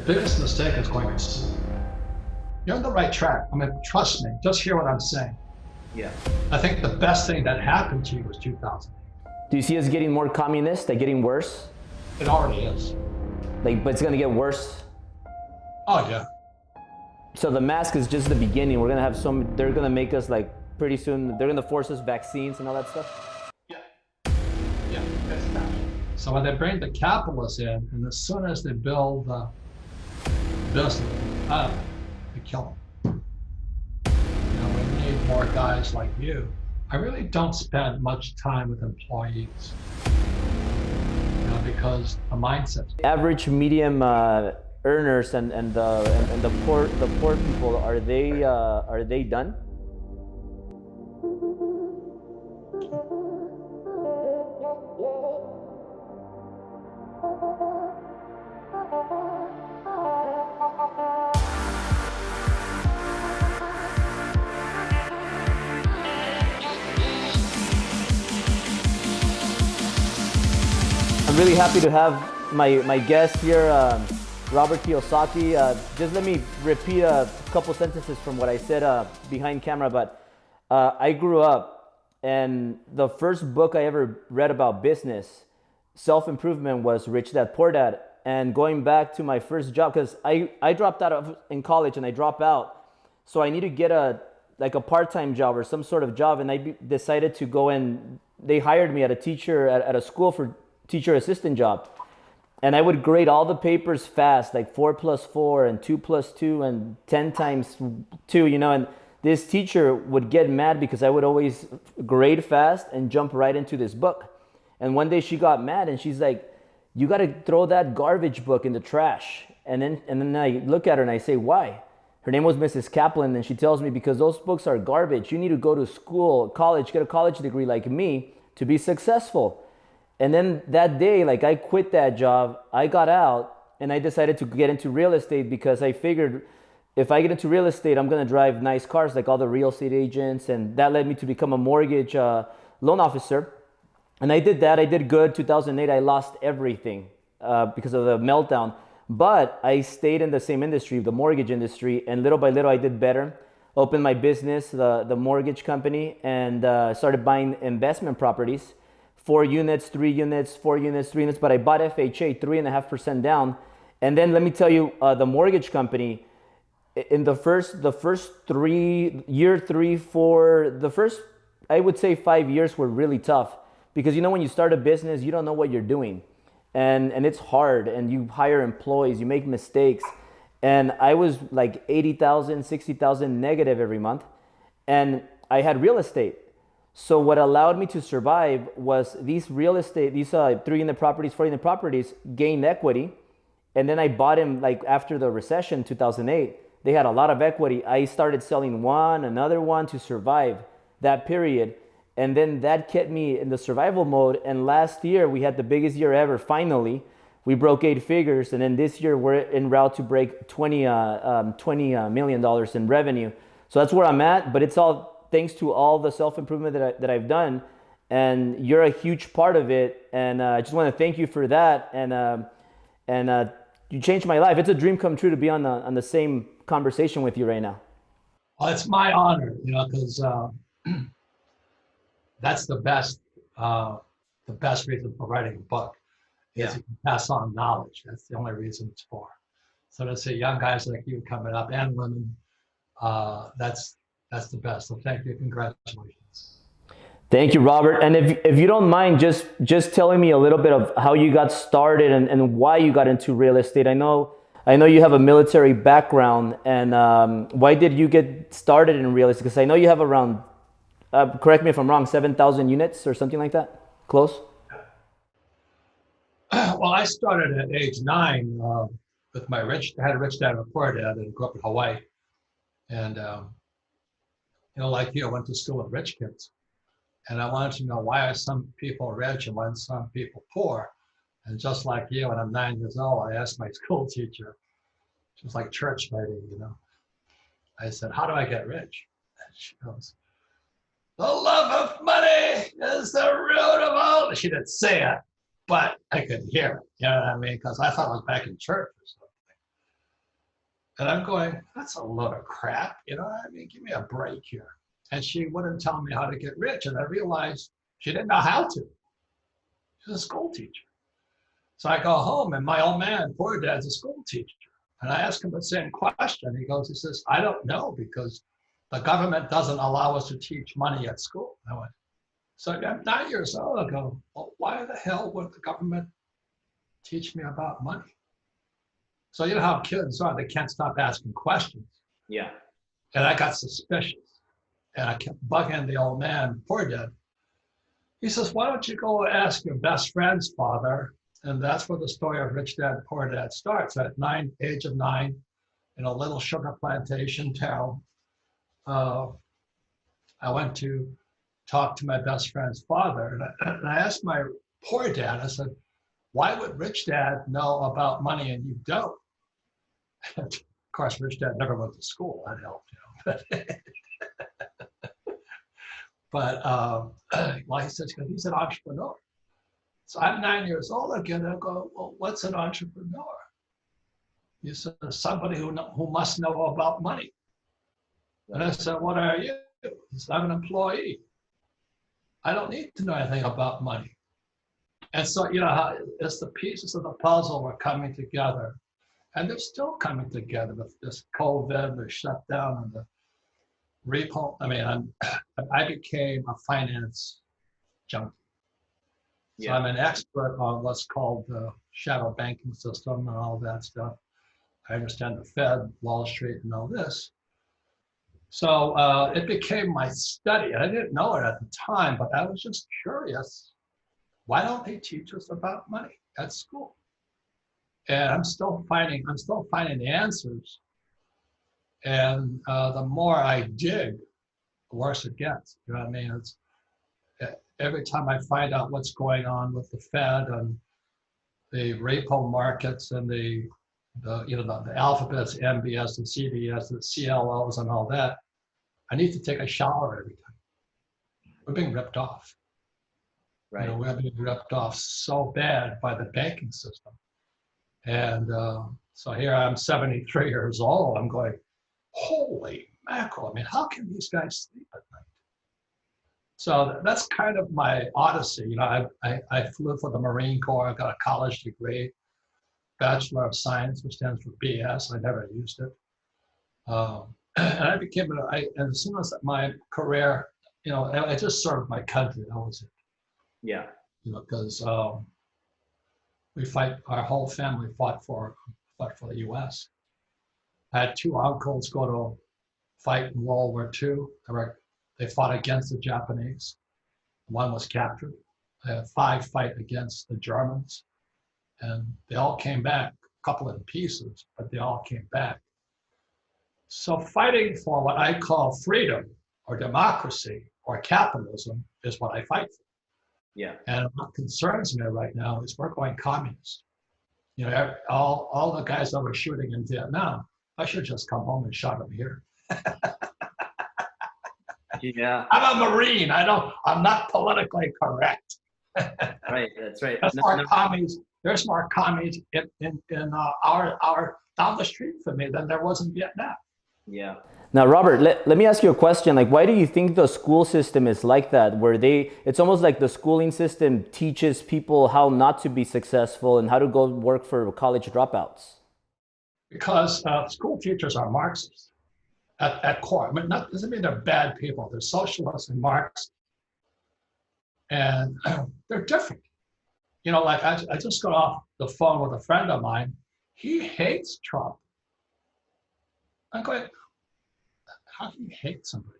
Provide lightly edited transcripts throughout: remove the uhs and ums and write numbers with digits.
biggest mistake is going to school. You're on the right track. I mean, trust me, just hear what I'm saying. Yeah. I think the best thing that happened to you was 2000. Do you see us getting more communist, like getting worse? It already is. Like, but it's gonna get worse? Oh yeah. So the mask is just the beginning. We're gonna have they're gonna make us like, pretty soon, they're gonna force us vaccines and all that stuff? Yeah. Yeah, that's that. So when they bring the capitalists in, and as soon as they build the business up, they kill them. You know, we need more guys like you. I really don't spend much time with employees, you know, because the mindset. Average medium earners and the poor people, are they done? I'm really happy to have my guest here, Robert Kiyosaki. Just let me repeat a couple sentences from what I said behind camera. But I grew up, and the first book I ever read about business, self-improvement, was Rich Dad Poor Dad. And going back to my first job, because I dropped out in college and I dropped out, so I need to get a part-time job or some sort of job. And I decided to go and they hired me at a school for teacher assistant job. And I would grade all the papers fast, like 4+4 and 2+2 and 10 times 2, you know. And this teacher would get mad because I would always grade fast and jump right into this book. And one day she got mad and she's like, "You got to throw that garbage book in the trash." And then I look at her and I say, "Why?" Her name was Mrs. Kaplan, and she tells me, "Because those books are garbage. You need to go to school, college, get a college degree like me to be successful." And then that day, like, I quit that job, I got out, and I decided to get into real estate because I figured if I get into real estate, I'm gonna drive nice cars like all the real estate agents, and that led me to become a mortgage loan officer. And I did that, I did good. 2008, I lost everything because of the meltdown, but I stayed in the same industry, the mortgage industry, and little by little I did better. Opened my business, the mortgage company, and started buying investment properties. 4 units, 3 units, 4 units, 3 units, but I bought FHA 3.5% down. And then let me tell you, the mortgage company, in the first I would say 5 years were really tough, because you know, when you start a business, you don't know what you're doing, and it's hard, and you hire employees, you make mistakes, and I was like 80,000, 60,000 negative every month, and I had real estate. So what allowed me to survive was these real estate, these 3-unit properties, 4-unit properties gained equity. And then I bought them like after the recession, 2008. They had a lot of equity. I started selling another one to survive that period. And then that kept me in the survival mode. And last year we had the biggest year ever. Finally, we broke 8 figures. And then this year we're en route to break $20 million in revenue. So that's where I'm at, but it's all thanks to all the self-improvement that I've done, and you're a huge part of it. And I just want to thank you for that. And you changed my life. It's a dream come true to be on the same conversation with you right now. Well, it's my honor, you know, because that's the best reason for writing a book is you can pass on knowledge. That's the only reason it's for. So to see young guys like you coming up, and women, that's the best. So thank you. Congratulations. Thank you, Robert. And if you don't mind just telling me a little bit of how you got started and why you got into real estate. I know you have a military background, and why did you get started in real estate? Because I know you have around, correct me if I'm wrong, 7,000 units or something like that? Close? Well, I started at age 9 with I had a rich dad and a poor dad, and grew up in Hawaii. And you know, like you, I went to school with rich kids, and I wanted to know, why are some people rich and why are some people poor? And just like you, when I'm 9 years old, I asked my school teacher, she was like a church lady, you know. I said, "How do I get rich?" And she goes, "The love of money is the root of all." She didn't say it, but I could hear it. You know what I mean? Because I thought I was back in church or something. And I'm going, that's a load of crap. I mean, give me a break here. And she wouldn't tell me how to get rich. And I realized she didn't know how to. She's a school teacher. So I go home and my old man, poor dad's a school teacher. And I ask him the same question. He says, I don't know because the government doesn't allow us to teach money at school. I went, so I'm 9 years old. I go, well, why the hell would the government teach me about money? So you know how kids are, they can't stop asking questions. Yeah. And I got suspicious. And I kept bugging the old man, poor dad. He says, why don't you go ask your best friend's father? And that's where the story of Rich Dad, Poor Dad starts. At age of 9, in a little sugar plantation town, I went to talk to my best friend's father. And I asked my poor dad, I said, why would Rich Dad know about money and you don't? And of course, Rich Dad never went to school. That helped, But well, he says, he's an entrepreneur. So I'm 9 years old again. I go, well, what's an entrepreneur? He said, somebody who must know about money. And I said, what are you? He said, I'm an employee. I don't need to know anything about money. And so, how as the pieces of the puzzle were coming together, and they're still coming together with this COVID, the shutdown, and the repo. I mean, I became a finance junkie. So I'm an expert on what's called the shadow banking system and all that stuff. I understand the Fed, Wall Street, and all this. So it became my study. I didn't know it at the time, but I was just curious. Why don't they teach us about money at school? And I'm still finding the answers. And the more I dig, the worse it gets. You know what I mean? It's every time I find out what's going on with the Fed and the repo markets and the alphabets, MBS and CDS and CLOs and all that, I need to take a shower every time. We're being ripped off. Right. We're being ripped off so bad by the banking system. And so here I'm 73 years old. I'm going, holy mackerel. I mean, how can these guys sleep at night? So that's kind of my odyssey. I flew for the Marine Corps. I got a college degree, Bachelor of Science, which stands for BS. I never used it. And I became, and as soon as my career, I just served my country. That was it. Yeah. Because our whole family fought for the U.S. I had 2 uncles go to fight in World War II. They fought against the Japanese. One was captured. I had 5 fight against the Germans. And they all came back, a couple in pieces, but they all came back. So fighting for what I call freedom or democracy or capitalism is what I fight for. Yeah. And what concerns me right now is we're going communist. All the guys that were shooting in Vietnam, I should just come home and shot them here. Yeah. I'm a Marine. I'm not politically correct. Right. That's right. There's more commies in our down the street from me than there was in Vietnam. Yeah. Now, Robert, let me ask you a question. Like, why do you think the school system is like that, where it's almost like the schooling system teaches people how not to be successful and how to go work for college dropouts? Because school teachers are Marxists at core. I mean, doesn't mean they're bad people. They're socialists and Marxists. And they're different. Like I just got off the phone with a friend of mine. He hates Trump. I'm going, how can you hate somebody?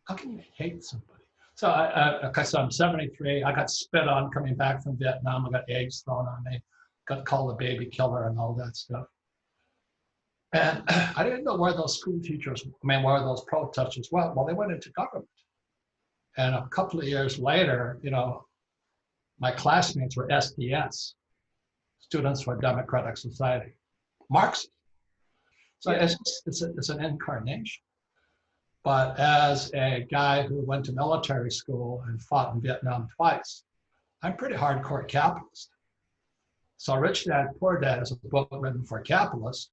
How can you hate somebody? So I'm 73. I got spit on coming back from Vietnam. I got eggs thrown on me. Got called a baby killer and all that stuff. And I didn't know where those where those protesters went. Well, they went into government. And a couple of years later, my classmates were SDS, Students for Democratic Society, Marxists. So yeah. It's an incarnation. But as a guy who went to military school and fought in Vietnam twice, I'm pretty hardcore capitalist. So Rich Dad, Poor Dad is a book written for capitalists,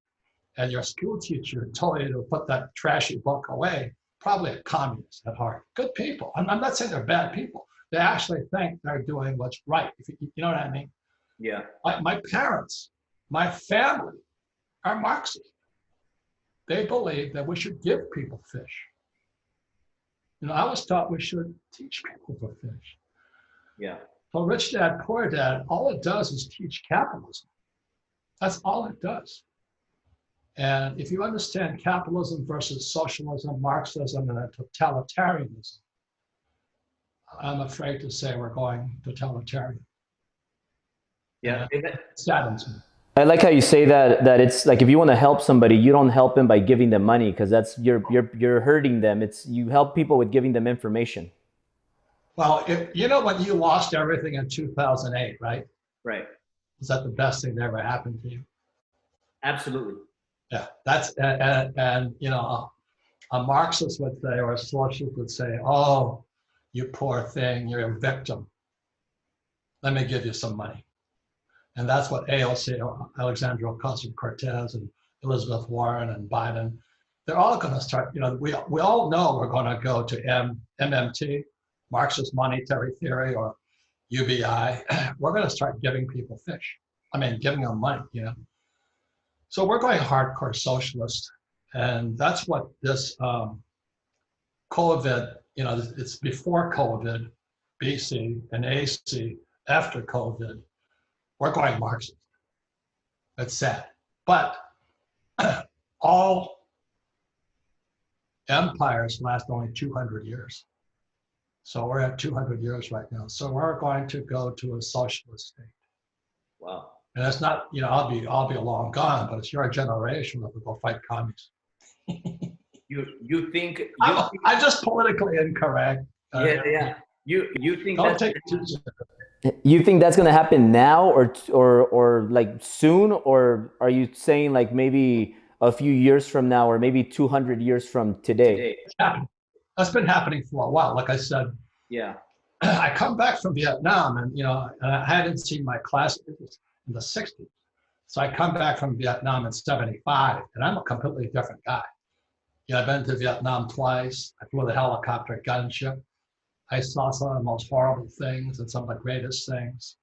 and your school teacher told you to put that trashy book away, probably a communist at heart. Good people. I'm not saying they're bad people. They actually think they're doing what's right. If you know what I mean? Yeah. My parents, my family are Marxists. They believe that we should give people fish. I was taught we should teach people to fish. Yeah. So Rich Dad, Poor Dad, all it does is teach capitalism. That's all it does. And if you understand capitalism versus socialism, Marxism, and totalitarianism, I'm afraid to say we're going totalitarian. Yeah. It saddens me. I like how you say that it's like if you want to help somebody, you don't help them by giving them money because that's you're hurting them. It's you help people with giving them information. Well, when you lost everything in 2008, right? Right. Was that the best thing that ever happened to you? Absolutely. Yeah, that's and a Marxist would say, or a socialist would say, "Oh, you poor thing, you're a victim. Let me give you some money." And that's what AOC, Alexandria Ocasio-Cortez, and Elizabeth Warren and Biden, they're all going to start. We all know we're going to go to MMT, Marxist monetary theory, or UBI. We're going to start giving people fish. Giving them money. So we're going hardcore socialist, and that's what this COVID. It's before COVID, BC, and AC after COVID. We're going Marxist. It's sad. But all empires last only 200 years. So we're at 200 years right now. So we're going to go to a socialist state. Wow. And it's not, I'll be long gone, but it's your generation that will go fight communists. You think I'm just politically incorrect. Yeah. You think don't take it too seriously. You think that's going to happen now or like soon, or are you saying like maybe a few years from now or maybe 200 years from today? It's happening. That's been happening for a while. Like I said, yeah, I come back from Vietnam and I hadn't seen my classmates in the 60s. So I come back from Vietnam in 75 and I'm a completely different guy. I've been to Vietnam twice. I flew the helicopter gunship. I saw some of the most horrible things and some of the greatest things.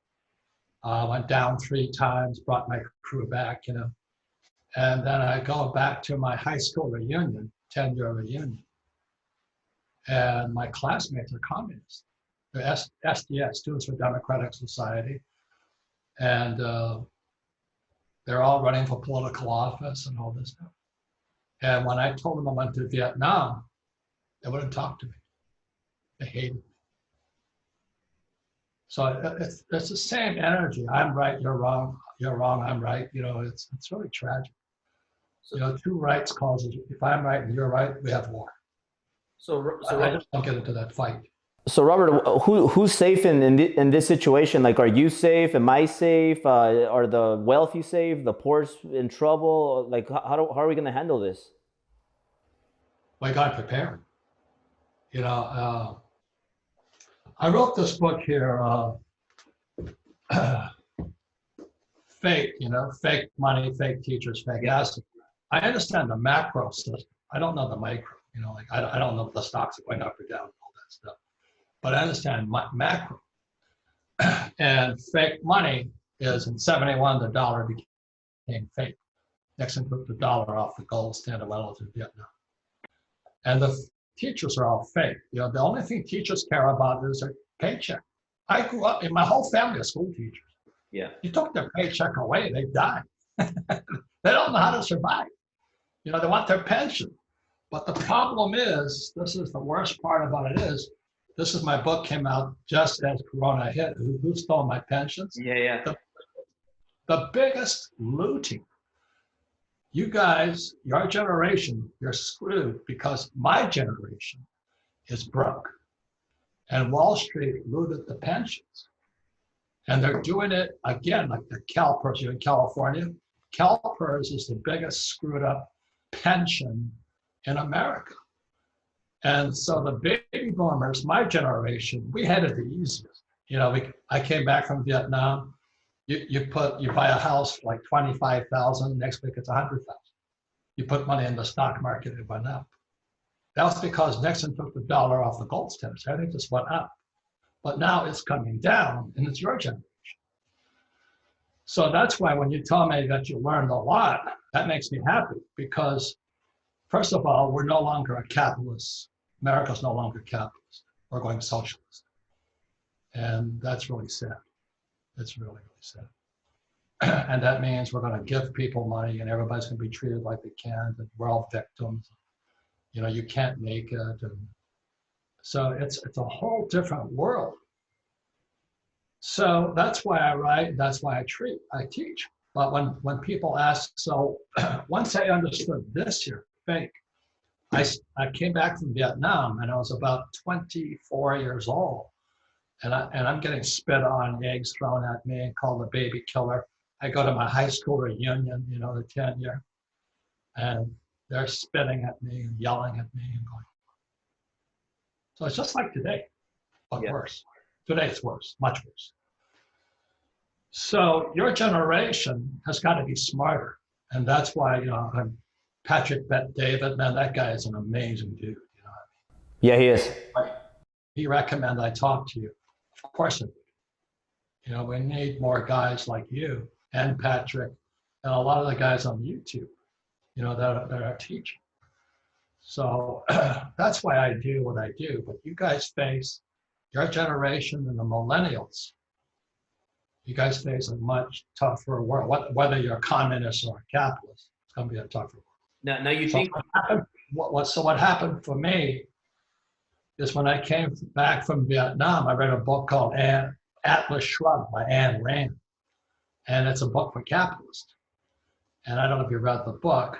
Went down 3 times, brought my crew back, And then I go back to my high school reunion, 10-year reunion. And my classmates are communists. They're SDS, Students for Democratic Society. And they're all running for political office and all this stuff. And when I told them I went to Vietnam, they wouldn't talk to me. They hated me. So it's the same energy. I'm right, you're wrong. You're wrong, I'm right. It's really tragic. Two rights causes. If I'm right and you're right, we have war. So I just don't get into that fight. So Robert, who's safe in this situation? Like, are you safe? Am I safe? Are the wealthy safe? The poor's in trouble? Like, how are we going to handle this? Well, you got to prepare. I wrote this book here, fake money, fake teachers, fake assets. I understand the macro system. I don't know the micro, I don't know if the stocks are going up or down, all that stuff. But I understand macro. And fake money is in 71, the dollar became fake. Nixon took the dollar off the gold standard relative to Vietnam. And the teachers are all fake. The only thing teachers care about is their paycheck. I grew up, my whole family is school teachers. Yeah. You took their paycheck away, they die. They don't know how to survive. They want their pension. But the problem is, this is the worst part about it is, this is my book came out just as Corona hit. Who stole my pensions? Yeah. The biggest looting. You guys, your generation, you're screwed because my generation is broke. And Wall Street looted the pensions. And they're doing it again, like the CalPERS in California. CalPERS is the biggest screwed up pension in America. And so the baby boomers, my generation, we had it the easiest. I came back from Vietnam. You buy a house like 25,000, next week it's 100,000. You put money in the stock market, it went up. That was because Nixon took the dollar off the gold standard. So everything just went up. But now it's coming down, and it's your generation. So that's why when you tell me that you learned a lot, that makes me happy because, first of all, we're no longer a capitalist. America's no longer capitalist. We're going socialist. And that's really sad. It's really, really sad. And that means we're going to give people money and everybody's going to be treated like they can, and we're all victims. You know, you can't make it. And so it's a whole different world. So that's why I write, that's why I teach. But when people ask, so once I understood this here, fake, I came back from Vietnam and I was about 24 years old. And I'm getting spit on, eggs thrown at me, and called a baby killer. I go to my high school reunion, you know, the 10-year, and they're spitting at me and yelling at me and going. So it's just like today, but worse. Today it's worse, much worse. So your generation has got to be smarter. And that's why, you know, I'm Patrick Bet-David, man, that guy is an amazing dude. You know what I mean? Yeah, he is. He recommended I talk to you. Of course I would. You know, we need more guys like you and Patrick and a lot of the guys on YouTube, you know, that are teaching. So that's why I do what I do. But you guys face, your generation and the millennials, you guys face a much tougher world. Whether you're a communist or a capitalist, it's going to be a tougher world. Now you think what happened for me is when I came back from Vietnam, I read a book called Atlas Shrugged by Ayn Rand. And it's a book for capitalists. And I don't know if you read the book,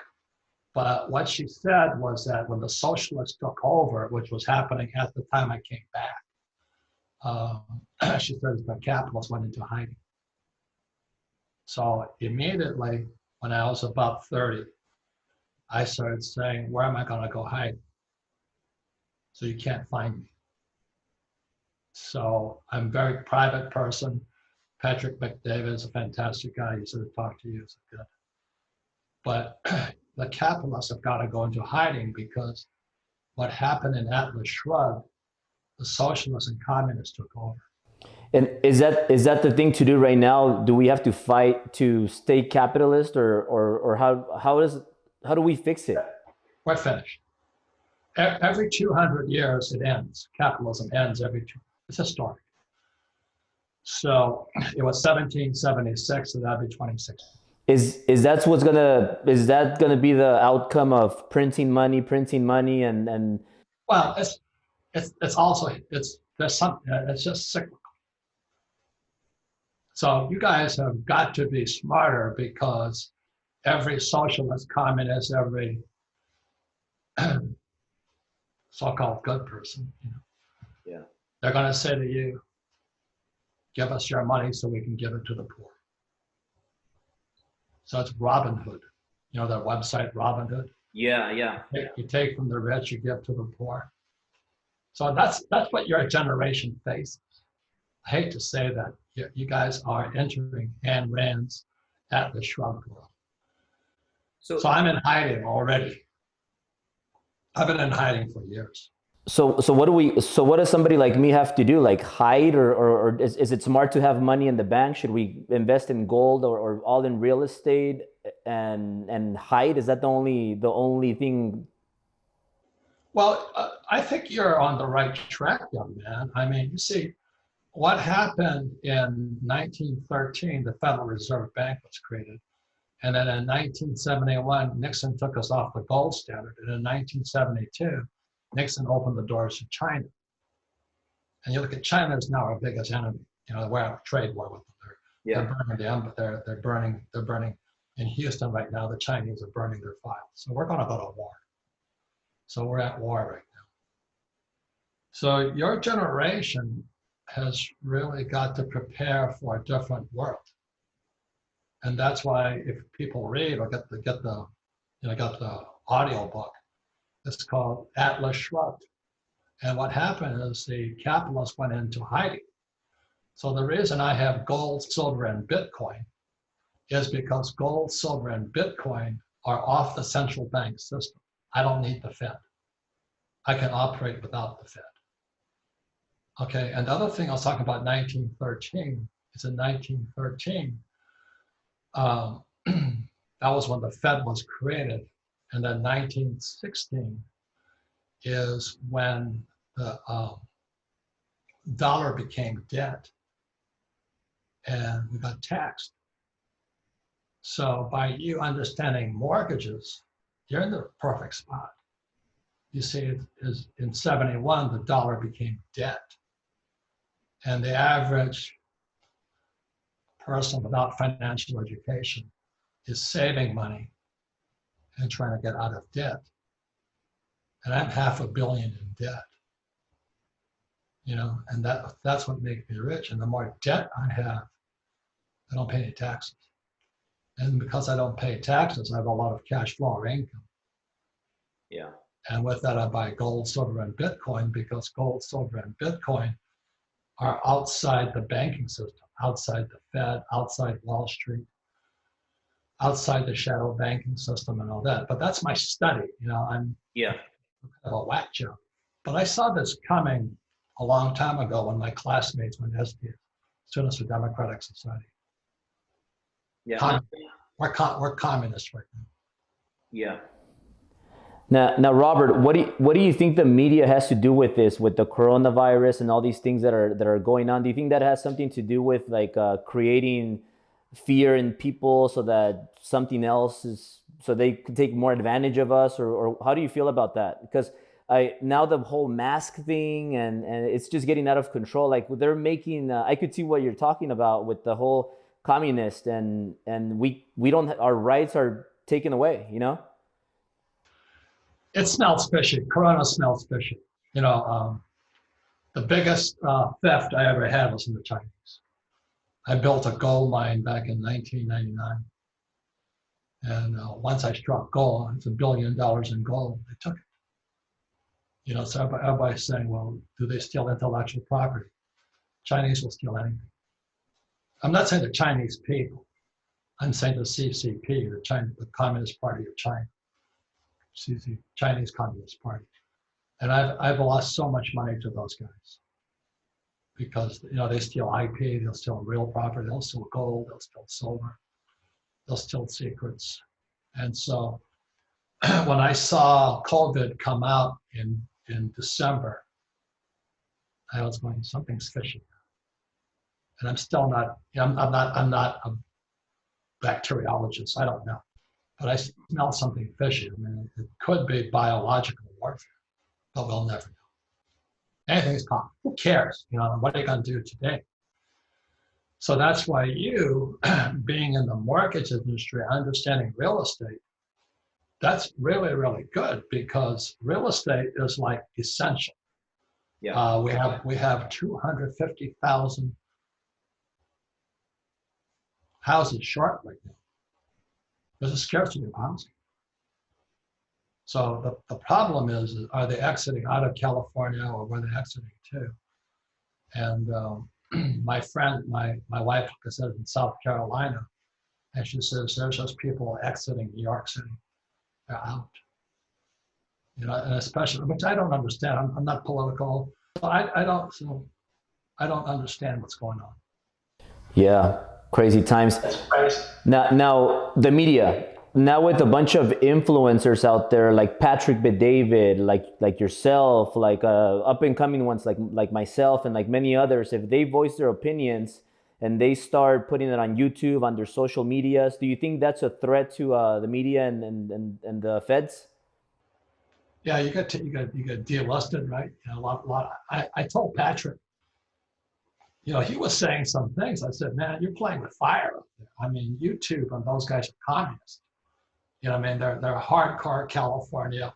but what she said was that when the socialists took over, which was happening at the time I came back, she said the capitalists went into hiding. So immediately, when I was about 30, I started saying, where am I going to go hide? So you can't find me. So I'm a very private person. Patrick Bet-David is a fantastic guy. He said to talk to you. So good. But the capitalists have got to go into hiding because what happened in Atlas Shrugged, the socialists and communists took over. And is that the thing to do right now? Do we have to fight to stay capitalist, or how do we fix it? We're finished. Every 200 years it ends. Capitalism ends every 2. It's historic. So it was 1776, so that'd be 26. Is that gonna be the outcome of printing money and well, it's just cyclical. So you guys have got to be smarter because every socialist, communist, every so-called good person, you know, yeah, they're going to say to you, give us your money so we can give it to the poor. So it's Robin Hood. You know that website, Robin Hood? Yeah. You take from the rich, you give to the poor. So that's what your generation faces. I hate to say that. You guys are entering Ayn Rand's Atlas Shrugged world. So I'm in hiding already. I've been in hiding for years. So what does somebody like me have to do? Like hide, or is it smart to have money in the bank? Should we invest in gold or all in real estate and hide? Is that the only thing? Well, I think you're on the right track, young man. I mean, you see, what happened in 1913, the Federal Reserve Bank was created. And then in 1971, Nixon took us off the gold standard. And in 1972, Nixon opened the doors to China. And you look at China is now our biggest enemy. You know, we're at a trade war with them. They're burning them, but they're burning in Houston right now. The Chinese are burning their files. So we're going to go to war. So we're at war right now. So your generation has really got to prepare for a different world. And that's why if people read or get the audio book, it's called Atlas Shrugged. And what happened is the capitalists went into hiding. So the reason I have gold, silver, and Bitcoin is because gold, silver, and Bitcoin are off the central bank system. I don't need the Fed. I can operate without the Fed. Okay, and the other thing I was talking about 1913 is in 1913, that was when the Fed was created. And then 1916 is when the dollar became debt and we got taxed. So by you understanding mortgages, you're in the perfect spot. You see, it is in 71, the dollar became debt. And the average person without financial education is saving money and trying to get out of debt. And I'm $500 million in debt. And that's what makes me rich. And the more debt I have, I don't pay any taxes. And because I don't pay taxes, I have a lot of cash flow or income. Yeah. And with that, I buy gold, silver, and Bitcoin because gold, silver, and Bitcoin are outside the banking system, outside the Fed, outside Wall Street, outside the shadow banking system and all that. But that's my study. I'm kind of a whack job. But I saw this coming a long time ago when my classmates went to Students for Democratic Society. Yeah. We're communists right now. Yeah. Now, Robert, what do you think the media has to do with this, with the coronavirus and all these things that are going on? Do you think that has something to do with creating fear in people so that something else so they can take more advantage of us, or how do you feel about that? Because now the whole mask thing and it's just getting out of control. Like they're making, I could see what you're talking about with the whole communist and we don't, our rights are taken away, It smells fishy. Corona smells fishy. The biggest theft I ever had was in the Chinese. I built a gold mine back in 1999. And once I struck gold, it's $1 billion in gold, they took it. So everybody's saying, well, do they steal intellectual property? Chinese will steal anything. I'm not saying the Chinese people. I'm saying the CCP, the Communist Party of China. Chinese Communist Party. And I've lost so much money to those guys because they steal IP, they'll steal real property, they'll steal gold, they'll steal silver, they'll steal secrets. And so when I saw COVID come out in December, I was going, something's fishy. And I'm still not, I'm not a bacteriologist, I don't know. But I smell something fishy. I mean, it could be biological warfare, but we'll never know. Anything's possible. Who cares? What are you going to do today? So that's why you, being in the mortgage industry, understanding real estate, that's really, really good because real estate is like essential. Yeah. We have 250,000 houses short right now. There's a scarcity of housing. So the problem is, are they exiting out of California or where they're exiting to? And my friend, my wife, like I said, in South Carolina, and she says there's just people exiting New York City. They're out. And especially, which I don't understand. I'm not political. So I don't understand what's going on. Yeah, crazy times. That's crazy. Now the media. Now with a bunch of influencers out there like Patrick Bet-David, like yourself, like up and coming ones like myself and like many others, if they voice their opinions and they start putting it on YouTube, on their social medias, do you think that's a threat to the media and the feds? Yeah, you got delisted, right? A lot. I told Patrick, he was saying some things. I said, man, you're playing with fire up there. I mean, YouTube and those guys are communists. I mean, they're hardcore California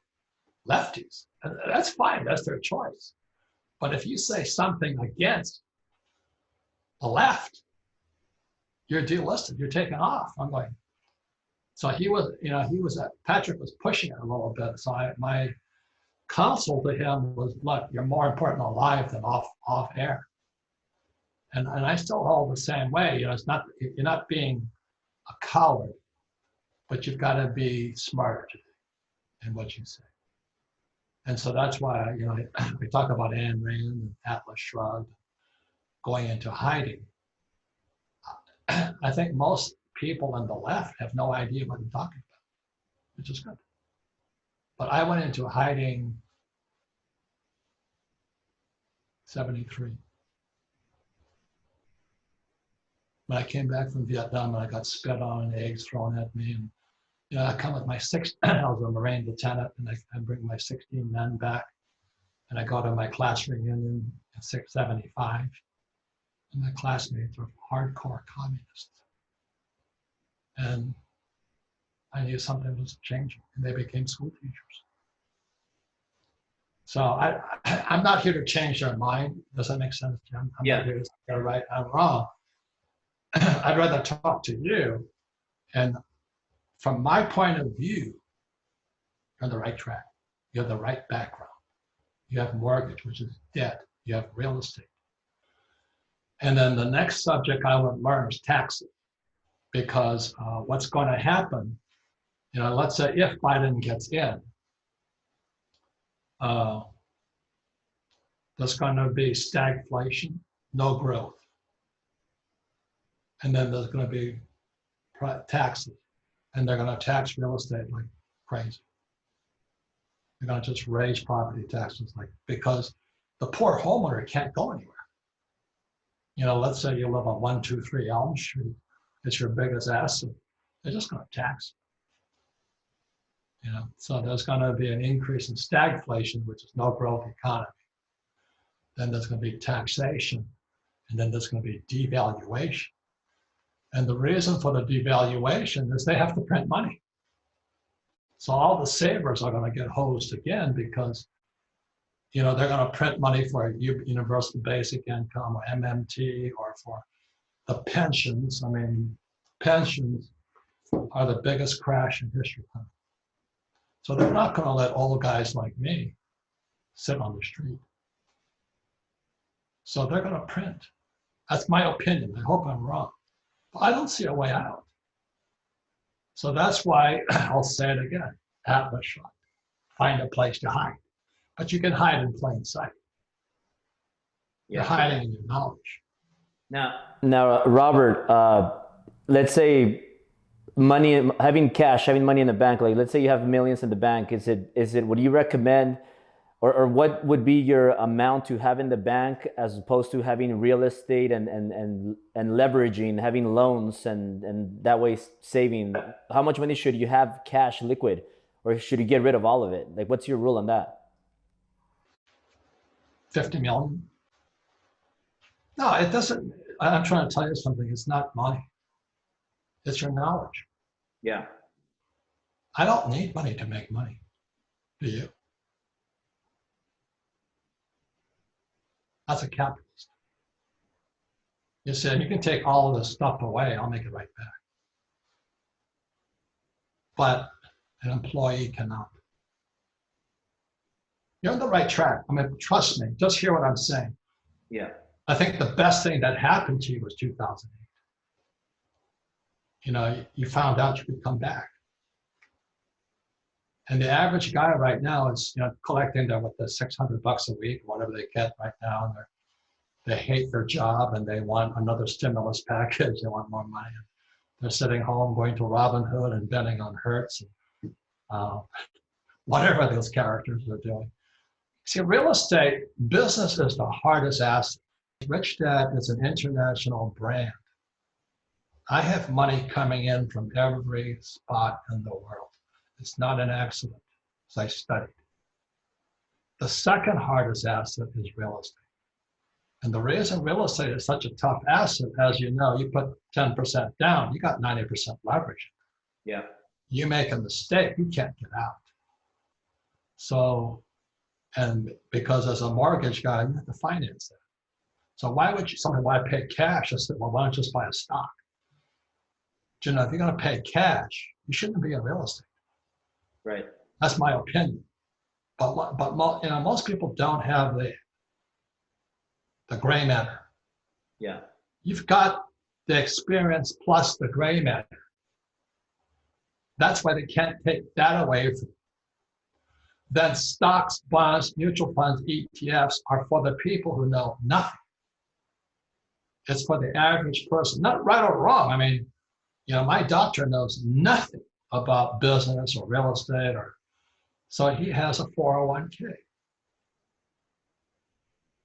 lefties. And that's fine. That's their choice. But if you say something against the left, you're delisted. You're taken off. I'm going. So Patrick was pushing it a little bit. So my counsel to him was, look, you're more important alive than off air. And I still hold the same way. You know, it's not, you're not being a coward, but you've got to be smarter in what you say. And so that's why, you know, we talk about Ayn Rand and Atlas Shrugged, going into hiding. I think most people on the left have no idea what I'm talking about, which is good. But I went into hiding 73. When I came back from Vietnam, and I got spit on and eggs thrown at me, and you know, I come with my I was a Marine lieutenant, and I bring my 16 men back, and I go to my class reunion in 675, and my classmates were hardcore communists. And I knew something was changing, and they became school teachers. So I'm not here to change their mind. Does that make sense, Jim? I'm not here to say they're right, I'm wrong. I'd rather talk to you, and from my point of view, you're on the right track. You have the right background. You have mortgage, which is debt. You have real estate. And then the next subject I want to learn is taxes, because what's going to happen, you know, let's say if Biden gets in, there's going to be stagflation, no growth. And then there's going to be taxes, and they're going to tax real estate like crazy. They're going to just raise property taxes because the poor homeowner can't go anywhere. You know, let's say you live on 123 Elm Street, it's your biggest asset. They're just going to tax you. You know, so there's going to be an increase in stagflation, which is no growth economy. Then there's going to be taxation, and then there's going to be devaluation. And the reason for the devaluation is they have to print money. So all the savers are going to get hosed again because, you know, they're going to print money for universal basic income or MMT or for the pensions. I mean, pensions are the biggest crash in history. So they're not going to let old guys like me sit on the street. So they're going to print. That's my opinion. I hope I'm wrong. But I don't see a way out. So that's why I'll say it again. Atlas Shrugged. Find a place to hide. But you can hide in plain sight. You're hiding in your knowledge. Now, Robert, let's say having money in the bank, like let's say you have millions in the bank, would you recommend, or what would be your amount to have in the bank as opposed to having real estate and leveraging, having loans and that way saving? How much money should you have cash liquid, or should you get rid of all of it? Like, what's your rule on that? 50 million. No, it doesn't. I'm trying to tell you something. It's not money. It's your knowledge. Yeah. I don't need money to make money. Do you? That's a capitalist. You said, you can take all of this stuff away, I'll make it right back. But an employee cannot. You're on the right track. I mean, trust me, just hear what I'm saying. Yeah. I think the best thing that happened to you was 2008. You know, you found out you could come back. And the average guy right now is, you know, collecting the $600 a week, whatever they get right now, and they hate their job and they want another stimulus package. They want more money. They're sitting home going to Robinhood and betting on Hertz and whatever those characters are doing. See, real estate business is the hardest asset. Rich Dad is an international brand. I have money coming in from every spot in the world. It's not an accident, as I studied. The second hardest asset is real estate. And the reason real estate is such a tough asset, as you know, you put 10% down, you got 90% leverage. Yeah. You make a mistake, you can't get out. So, and because as a mortgage guy, you have to finance that. So why would somebody want to pay cash? I said, well, why don't you just buy a stock? You know, if you're going to pay cash, you shouldn't be in real estate. Right. That's my opinion. But you know, most people don't have the gray matter. Yeah. You've got the experience plus the gray matter. That's why they can't take that away from you. Then stocks, bonds, mutual funds, ETFs are for the people who know nothing. It's for the average person, not right or wrong. I mean, my doctor knows nothing about business or real estate, so he has a 401k,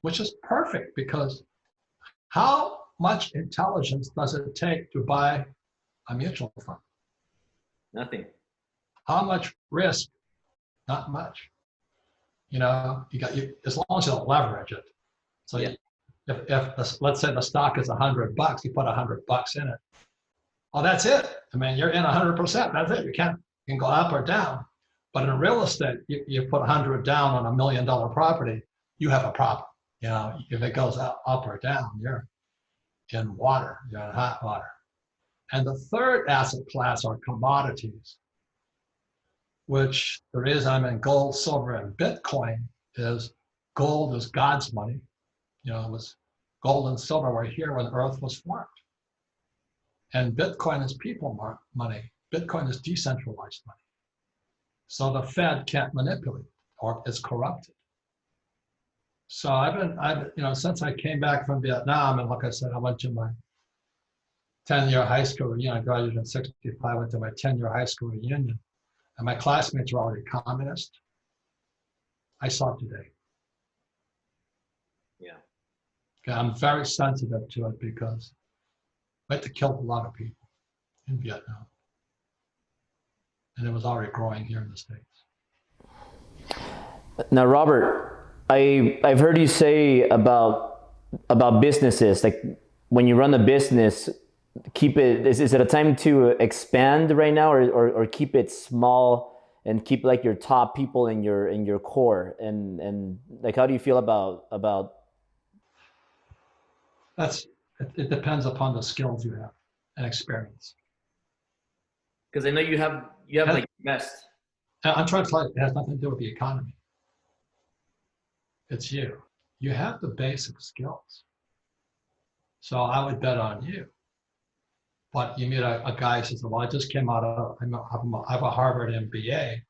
which is perfect because how much intelligence does it take to buy a mutual fund? Nothing. How much risk? Not much. You as long as you don't leverage it. So yeah. if let's say the stock is $100, you put $100 in it. Oh, that's it. I mean, you're in 100%. That's it. You can go up or down. But in real estate, you put 100 down on $1 million property, you have a problem. If it goes up or down, you're in water. You're in hot water. And the third asset class are commodities, which the reason I'm in gold, silver, and Bitcoin is gold is God's money. It was gold and silver were here when the earth was formed. And Bitcoin is people money. Bitcoin is decentralized money. So the Fed can't manipulate or it's corrupted. So I've since I came back from Vietnam, and like I said, I went to my 10-year high school reunion. I graduated in 65, I went to my 10-year high school reunion. And my classmates were already communist. I saw it today. Yeah. Okay, I'm very sensitive to it because we had to kill a lot of people in Vietnam. And it was already growing here in the States. Now, Robert, I've heard you say about businesses, like when you run a business, keep it, is it a time to expand right now or keep it small and keep like your top people in your core and like how do you feel about It depends upon the skills you have and experience. because I know you have like best. I'm trying to tell you, it has nothing to do with the economy. It's you. You have the basic skills. So I would bet on you. But you meet a guy who says, well, I just came out of, I have a Harvard MBA.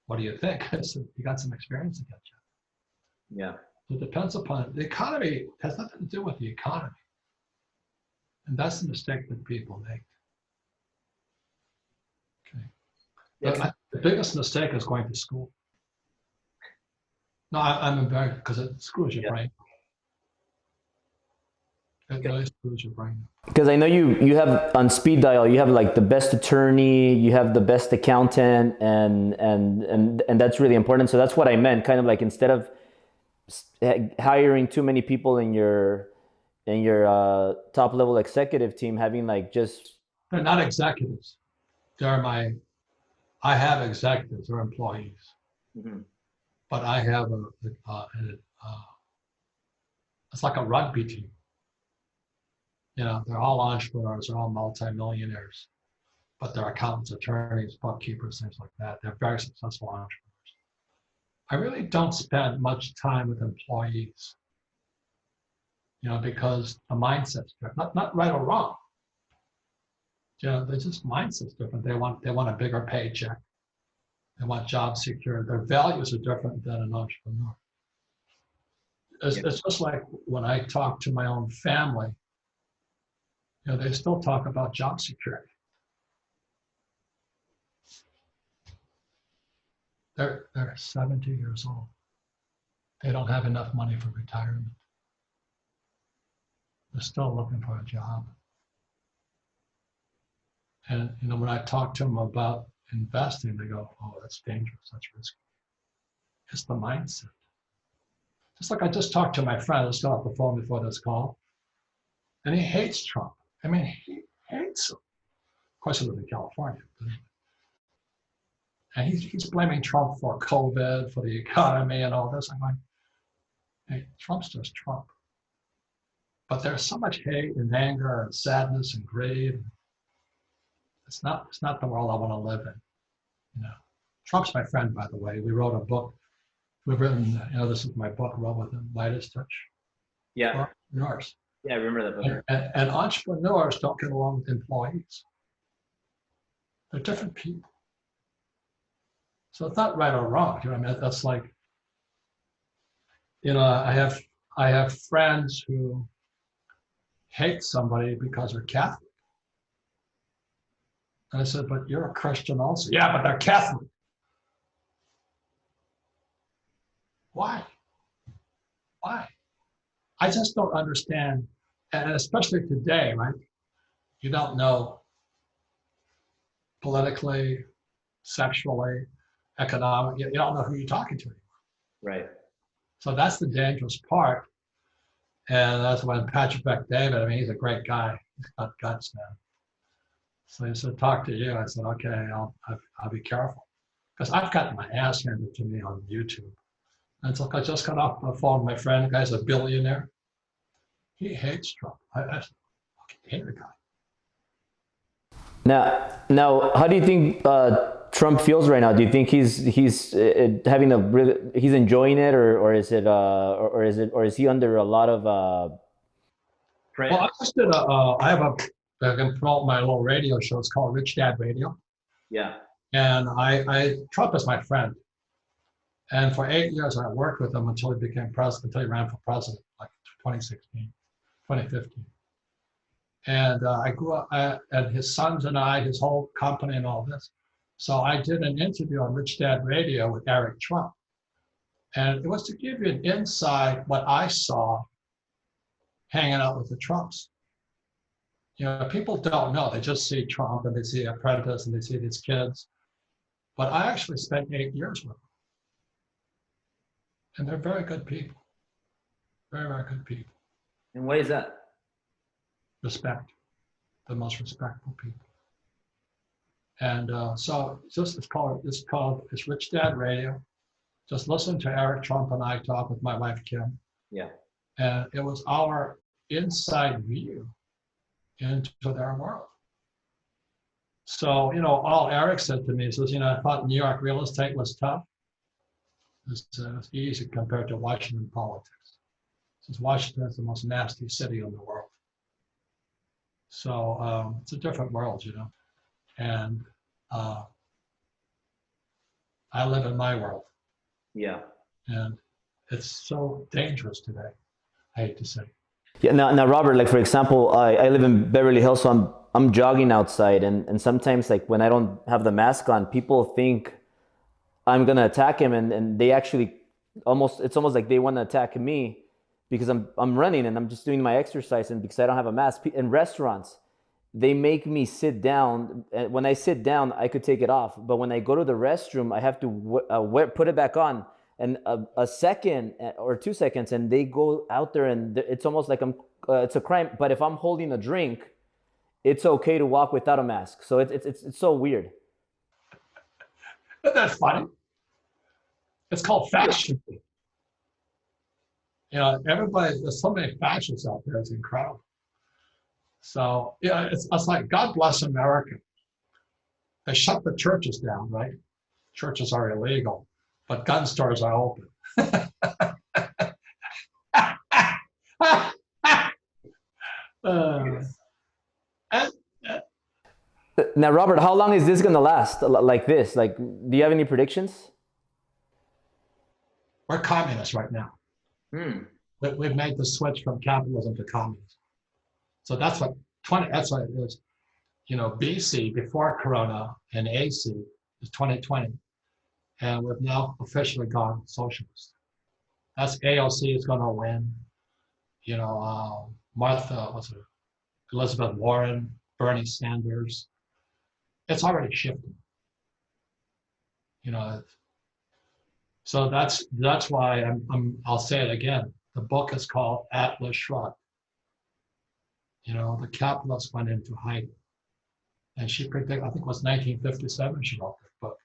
What do you think? I said, you got some experience to get you. Yeah. So it depends upon, the economy has nothing to do with the economy. And that's the mistake that people make. Okay. Yeah. The biggest mistake is going to school. No, I'm embarrassed because it screws your brain. It really screws your brain. Because I know you have on speed dial, you have like the best attorney, you have the best accountant, and that's really important. So that's what I meant, kind of like instead of hiring too many people in your top level executive team, having like just they're not executives. I have executives or employees, but I have it's like a rugby team. They're all entrepreneurs, they're all multimillionaires, but they're accountants, attorneys, bookkeepers, things like that. They're very successful entrepreneurs. I really don't spend much time with employees, because the mindset's different. Not right or wrong. They're just mindset's different. They want a bigger paycheck. They want job security. Their values are different than an entrepreneur. It's just like when I talk to my own family, they still talk about job security. They're 70 years old. They don't have enough money for retirement. They're still looking for a job. And when I talk to them about investing, they go, "Oh, that's dangerous. That's risky." It's the mindset. Just like I just talked to my friend, let's go off the phone before this call, and he hates Trump. I mean, he hates him. Of course, he lives in California. And he's blaming Trump for COVID, for the economy and all this. I'm like, hey, Trump's just Trump. But there's so much hate and anger and sadness and greed. It's not the world I want to live in. Trump's my friend, by the way. We wrote a book. We've written, this is my book, Roll with Him, Lightest Touch. Yeah. Yours. Yeah, I remember that book. And entrepreneurs don't get along with employees. They're different people. So it's not right or wrong. You know, I mean, that's like, you know, I have friends who hate somebody because they're Catholic. And I said, but you're a Christian also. Yeah, but they're Catholic. Why? Why? I just don't understand. And especially today, right? You don't know politically, sexually, economically, you don't know who you're talking to anymore. Right. So that's the dangerous part. And that's when Patrick David, I mean, he's a great guy. He's got guts, man. So he said, talk to you. I said, okay, I'll be careful. Because I've gotten my ass handed to me on YouTube. And so I just got off the phone with my friend, the guy's a billionaire. He hates Trump. I fucking hate the guy. Now, how do you think Trump feels right now? Do you think he's having a really, he's enjoying it, or is he under a lot of Well, I just did I can promote my little radio show. It's called Rich Dad Radio. Yeah. And Trump is my friend. And for 8 years, I worked with him until he became president, until he ran for president, like 2016, 2015. And I grew up, and his sons and I, his whole company and all this. So I did an interview on Rich Dad Radio with Eric Trump. And it was to give you an insight what I saw hanging out with the Trumps. You know, people don't know. They just see Trump and they see Apprentice and they see these kids. But I actually spent 8 years with them. And they're very good people. Very, very good people. And why is that? Respect. The most respectful people. And so it's Rich Dad Radio. Just listen to Eric Trump and I talk with my wife, Kim. Yeah. And it was our inside view into their world. So, you know, all Eric said to me is, you know, I thought New York real estate was tough. It's easy compared to Washington politics. Since Washington is the most nasty city in the world. So it's a different world, you know. And I live in my world. Yeah. And it's so dangerous today, I hate to say. Yeah. Now, Robert, like for example, I live in Beverly Hills, so I'm jogging outside, and sometimes like when I don't have the mask on, people think I'm gonna attack him, and they actually it's almost like they want to attack me because I'm running and I'm just doing my exercise, and because I don't have a mask. In restaurants, they make me sit down. When I sit down, I could take it off, but when I go to the restroom, I have to put it back on. And a second or 2 seconds, and they go out there, and it's almost like it's a crime. But if I'm holding a drink, it's okay to walk without a mask. So it's so weird. Isn't that funny? It's called fashion. You know, there's so many fashions out there. It's incredible. So yeah, it's like God bless America. They shut the churches down, right? Churches are illegal. But gun stores are open. Now, Robert, how long is this going to last like this? Like, do you have any predictions? We're communists right now. We've made the switch from capitalism to communism. So that's what it is. You know, BC, before Corona, and AC is 2020. And we've now officially gone socialist. That's AOC is going to win. You know, Elizabeth Warren, Bernie Sanders. It's already shifting. You know, so that's why I'll say it again. The book is called Atlas Shrugged. You know, the capitalists went into hiding, and she predicted. I think it was 1957 she wrote this book.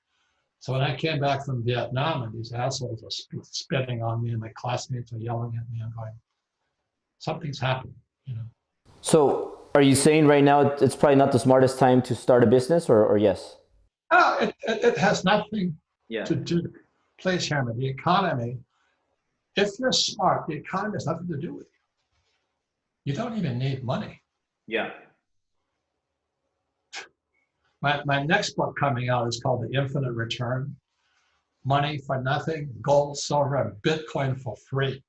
So when I came back from Vietnam and these assholes are spitting on me and my classmates are yelling at me, I'm going, something's happened, you know. So are you saying right now it's probably not the smartest time to start a business, or yes? It has nothing to do, please hear me, the economy, if you're smart, the economy has nothing to do with you. You don't even need money. Yeah. My next book coming out is called The Infinite Return. Money for nothing, gold, silver, and Bitcoin for free.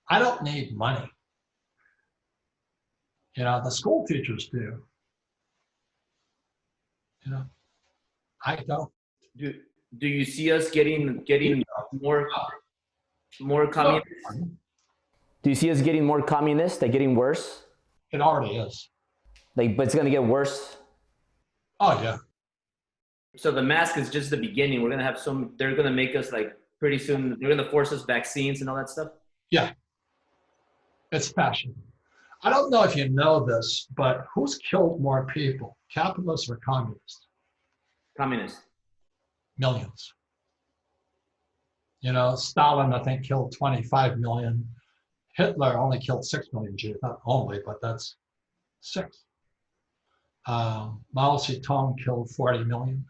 I don't need money. You know, the school teachers do. You know, I don't. Do you see us getting more communist? Do you see us getting more communist, like getting worse? It already is. Like, but it's gonna get worse. Oh yeah. So the mask is just the beginning. We're gonna have they're gonna make us like pretty soon, they're gonna force us vaccines and all that stuff. Yeah. It's fashion. I don't know if you know this, but who's killed more people, capitalists or communists? Communist. Millions. You know, Stalin, I think, killed 25 million. Hitler only killed 6 million Jews. Not only, but that's 6. Mao Zedong killed 40 million.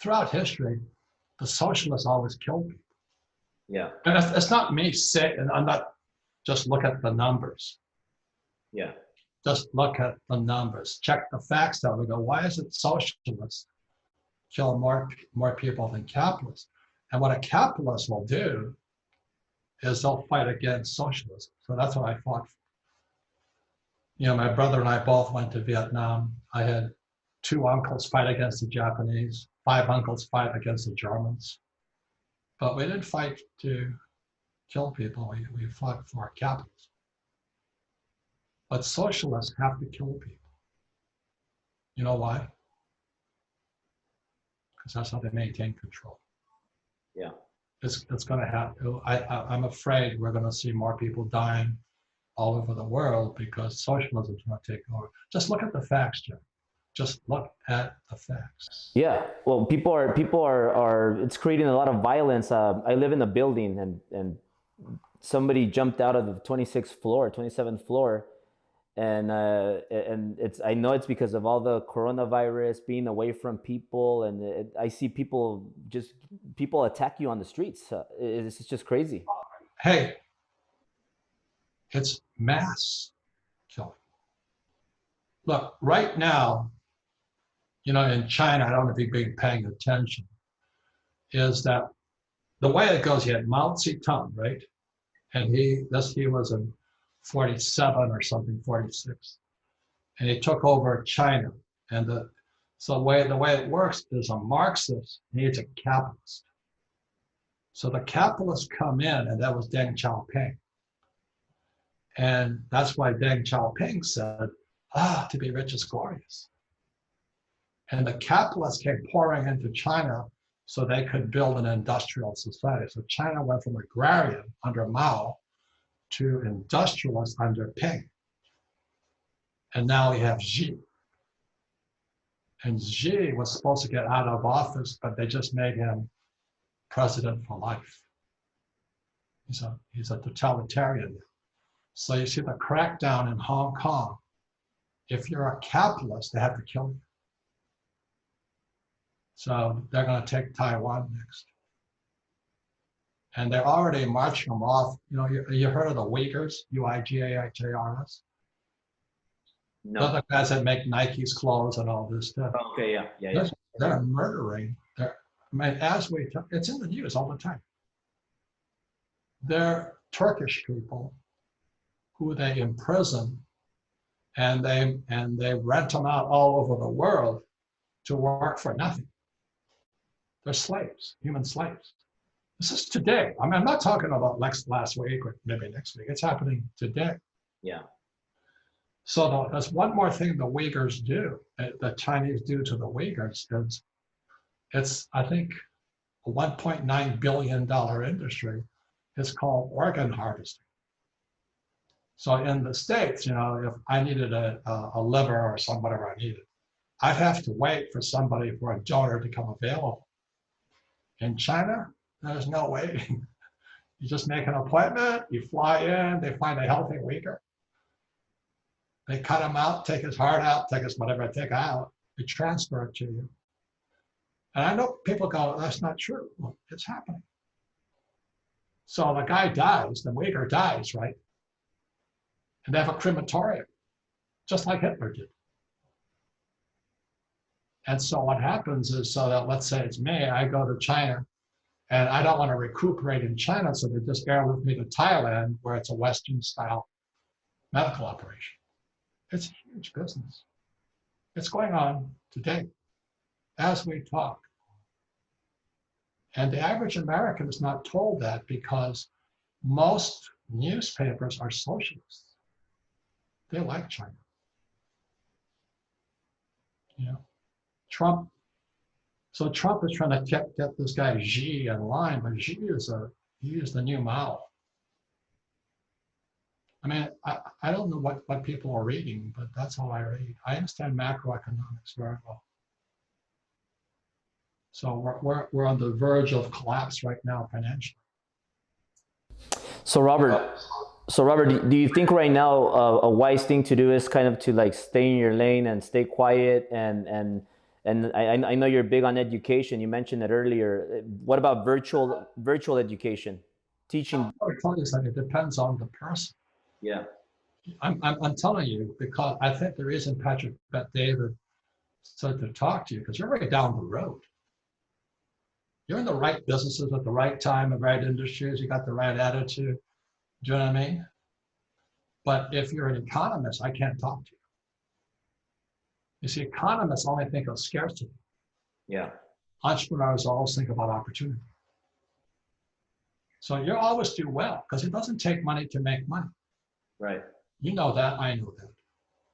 Throughout history, the socialists always killed people. Yeah. And it's not me saying, and I'm not just look at the numbers. Yeah. Just look at the numbers. Check the facts out. We go, why is it socialists kill more people than capitalists? And what a capitalist will do is they'll fight against socialism. So that's what I fought for. You know, my brother and I both went to Vietnam. I had 2 uncles fight against the Japanese, 5 uncles fight against the Germans. But we didn't fight to kill people. We fought for capitalism. But socialists have to kill people. You know why? Because that's how they maintain control. Yeah. It's going to happen. I'm afraid we're going to see more people dying all over the world because socialism is going to take over. Just look at the facts, Jim. Just look at the facts. Yeah, well, people are. It's creating a lot of violence. I live in a building, and somebody jumped out of the 26th floor, 27th floor, and it's. I know it's because of all the coronavirus, being away from people, and I see people attack you on the streets. It's just crazy. Hey, it's mass killing. Look, right now, you know, in China, I don't know if you've been paying attention, is that the way it goes, you had Mao Zedong, right? And he was in 47 or something, 46. And he took over China. And the way it works is a Marxist needs a capitalist. So the capitalists come in, and that was Deng Xiaoping. And that's why Deng Xiaoping said, to be rich is glorious. And the capitalists came pouring into China so they could build an industrial society. So China went from agrarian under Mao to industrialist under Peng. And now we have Xi. And Xi was supposed to get out of office, but they just made him president for life. He's a totalitarian. So you see the crackdown in Hong Kong. If you're a capitalist, they have to kill you. So they're going to take Taiwan next. And they're already marching them off. You know, you heard of the Uyghurs, Uighurs? No. They're the guys that make Nike's clothes and all this stuff. Okay, yeah. They're murdering. It's in the news all the time. They're Turkish people who they imprison, and they rent them out all over the world to work for nothing. They're slaves, human slaves. This is today. I mean, I'm not talking about last week or maybe next week. It's happening today. Yeah. So there's one more thing the Uyghurs do, the Chinese do to the Uyghurs is, it's, I think, a $1.9 billion industry. It's called organ harvesting. So in the States, you know, if I needed a liver or whatever I needed, I'd have to wait for a donor to come available. In China, there's no waiting. You just make an appointment, you fly in, they find a healthy Uyghur. They cut him out, take his heart out, take his whatever they take out, they transfer it to you. And I know people go, that's not true. Well, it's happening. So the guy dies, the waiter dies, right? And they have a crematorium, just like Hitler did. And so what happens is, so that let's say it's me, I go to China and I don't want to recuperate in China, so they just airlift me to Thailand where it's a Western style medical operation. It's a huge business. It's going on today as we talk. And the average American is not told that because most newspapers are socialists. They like China. You know, Trump is trying to get this guy Xi in line, but Xi is the new Mao. I mean, I don't know what people are reading, but that's all I read. I understand macroeconomics very well. So we're on the verge of collapse right now financially. So Robert, do you think right now a wise thing to do is kind of to like stay in your lane and stay quiet and I know you're big on education. You mentioned it earlier. What about virtual education, teaching? I'll tell you something. It depends on the person. Yeah. I'm telling you because I think the reason Patrick Bet David said to talk to you because you're right down the road. You're in the right businesses at the right time, the right industries. You got the right attitude. Do you know what I mean? But if you're an economist, I can't talk to you. You see, economists only think of scarcity. Yeah. Entrepreneurs always think about opportunity. So you always do well because it doesn't take money to make money. Right. You know that, I know that.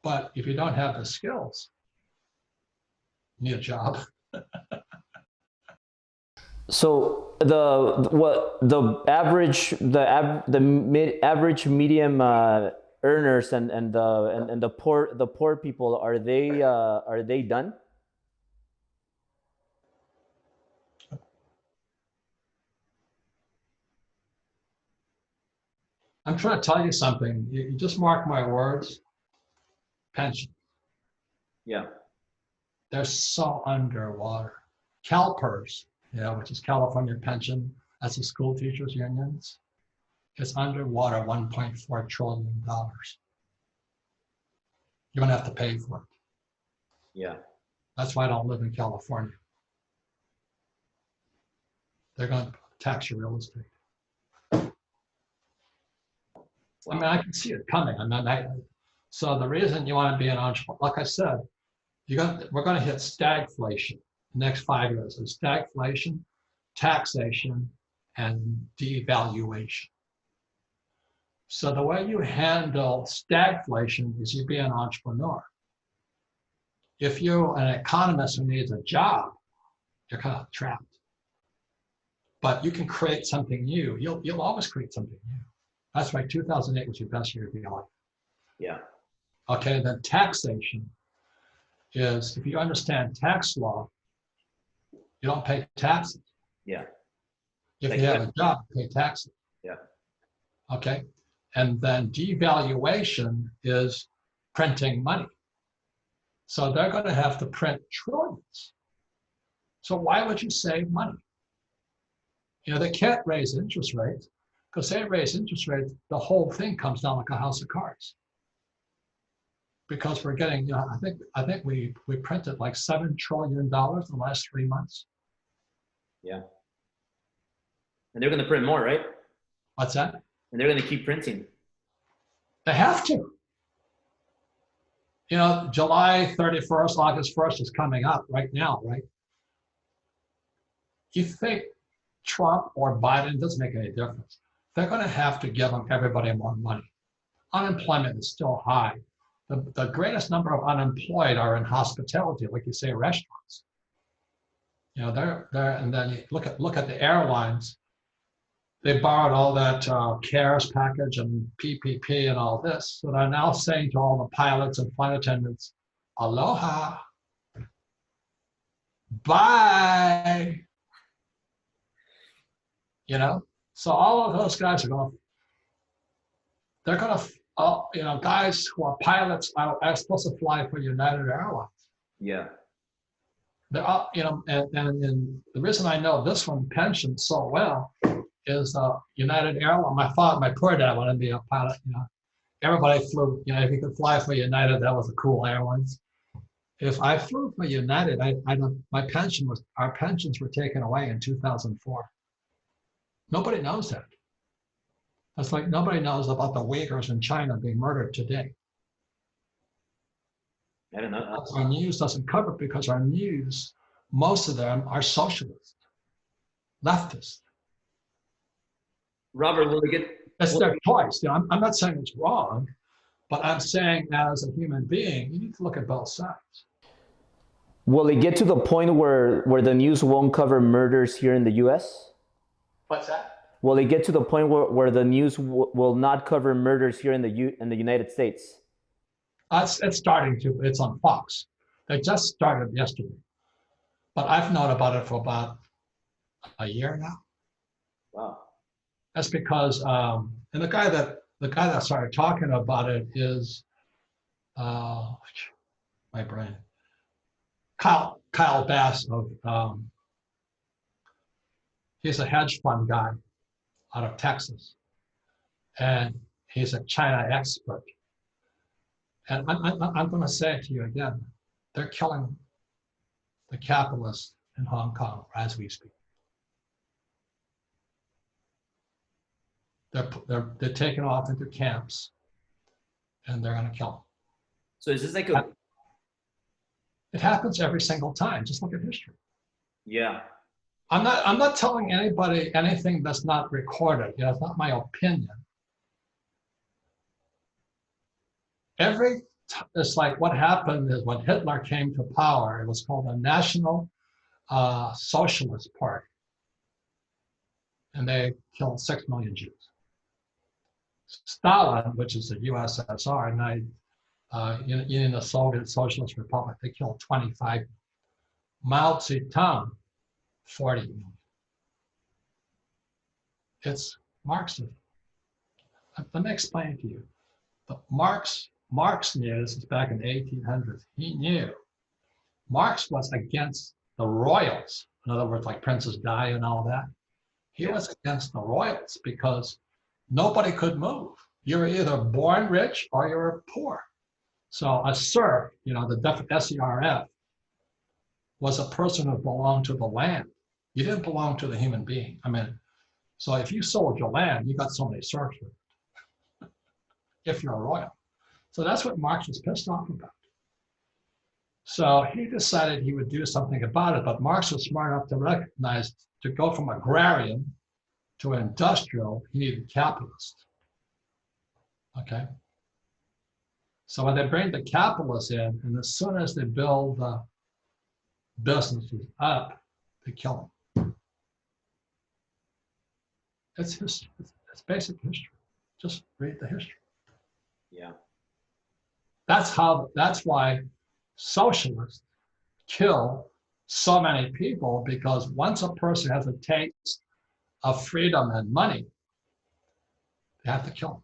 But if you don't have the skills, you need a job. So the average medium earners and the poor people, are they done? I'm trying to tell you something. You just mark my words. Pension. Yeah. They're so underwater. CalPERS, which is California Pension, that's the school teachers unions. It's underwater, $1.4 trillion. You're gonna have to pay for it. Yeah. That's why I don't live in California. They're gonna tax your real estate. Wow. I mean, I can see it coming. So the reason you want to be an entrepreneur, like I said, we're going to hit stagflation the next 5 years. So stagflation, taxation, and devaluation. So the way you handle stagflation is you be an entrepreneur. If you're an economist who needs a job, you're kind of trapped. But you can create something new. You'll always create something new. That's why 2008 was your best year of your life. Yeah. Okay, then taxation is, if you understand tax law, you don't pay taxes. Yeah. If you have a job, you pay taxes. Yeah. Okay, and then devaluation is printing money. So they're going to have to print trillions. So why would you save money? They can't raise interest rates. Because they raise interest rates, the whole thing comes down like a house of cards. Because we're getting, I think we printed like $7 trillion in the last 3 months. Yeah. And they're going to print more, right? What's that? And they're going to keep printing. They have to. July 31st, August 1st is coming up right now, right? You think Trump or Biden, doesn't make any difference. They're going to have to give everybody more money. Unemployment is still high. The greatest number of unemployed are in hospitality, like you say, restaurants. They're and then you look at the airlines. They borrowed all that CARES package and PPP and all this. So they're now saying to all the pilots and flight attendants, aloha, bye. So all of those guys are guys who are pilots are supposed to fly for United Airlines. Yeah. They're all, and the reason I know this one pension so well is United Airlines. My poor dad wanted to be a pilot. Everybody flew. If you could fly for United, that was a cool airlines. If I flew for United, our pensions were taken away in 2004. Nobody knows that. That's like nobody knows about the Uyghurs in China being murdered today. I don't know. Our news doesn't cover it because our news, most of them are socialist, leftist. Robert, will we get? It's their choice. I'm not saying it's wrong, but I'm saying as a human being, you need to look at both sides. Will it get to the point where the news won't cover murders here in the U.S.? What's that? Will it get to the point where the news will not cover murders here in the United States? It's starting to. It's on Fox. They just started yesterday, but I've known about it for about a year now. Wow. That's because, and the guy that started talking about it is, my brain, Kyle Bass of, he's a hedge fund guy out of Texas, and he's a China expert. And I'm going to say it to you again, they're killing the capitalists in Hong Kong as we speak. They're taken off into camps, and they're going to kill them. So is this like It happens every single time. Just look at history. Yeah. I'm not telling anybody anything that's not recorded. It's not my opinion. It's like what happened is when Hitler came to power, it was called the National Socialist Party, and they killed 6 million Jews. Stalin, which is the USSR, and in the Soviet Socialist Republic, they killed 25. Mao Zedong, 40 million. It's Marxism. Let me explain to you. Marx knew, this is back in the 1800s, he knew Marx was against the royals. In other words, like Princess Di and all that. He was against the royals because nobody could move. You were either born rich or you were poor. So a serf, the SERF, was a person who belonged to the land. You didn't belong to the human being. So if you sold your land, you got so many serfs with it, if you're a royal. So that's what Marx was pissed off about. So he decided he would do something about it, but Marx was smart enough to recognize to go from agrarian to industrial, he needed capitalists. Okay? So when they bring the capitalists in, and as soon as they build the businesses up, they kill them. It's history. It's basic history. Just read the history. Yeah. That's why socialists kill so many people, because once a person has a taste of freedom and money, they have to kill them.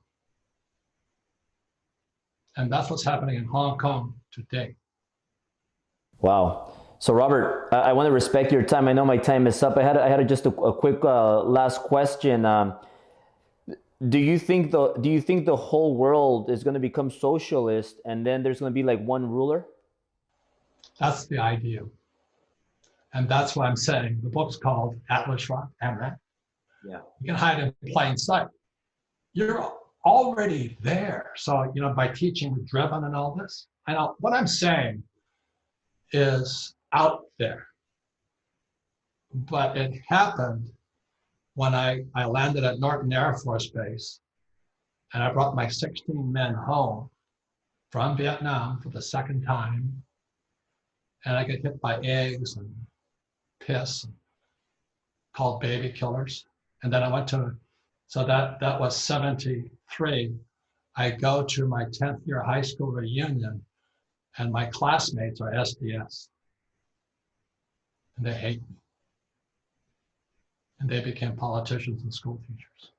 And that's what's happening in Hong Kong today. Wow. So Robert, I want to respect your time. I know my time is up. I had just a quick last question. Do you think the whole world is going to become socialist, and then there's going to be like one ruler? That's the idea. And that's why I'm saying the book's called Atlas Shrugged. Yeah. You can hide in plain sight. You're already there. So, by teaching with Driven and all this, I know what I'm saying is out there. But it happened when I landed at Norton Air Force Base, and I brought my 16 men home from Vietnam for the second time, and I got hit by eggs and piss, and called baby killers. And then I went to, so that was 73. I go to my 10th year high school reunion, and my classmates are SDS. And they hate me. And they became politicians and school teachers.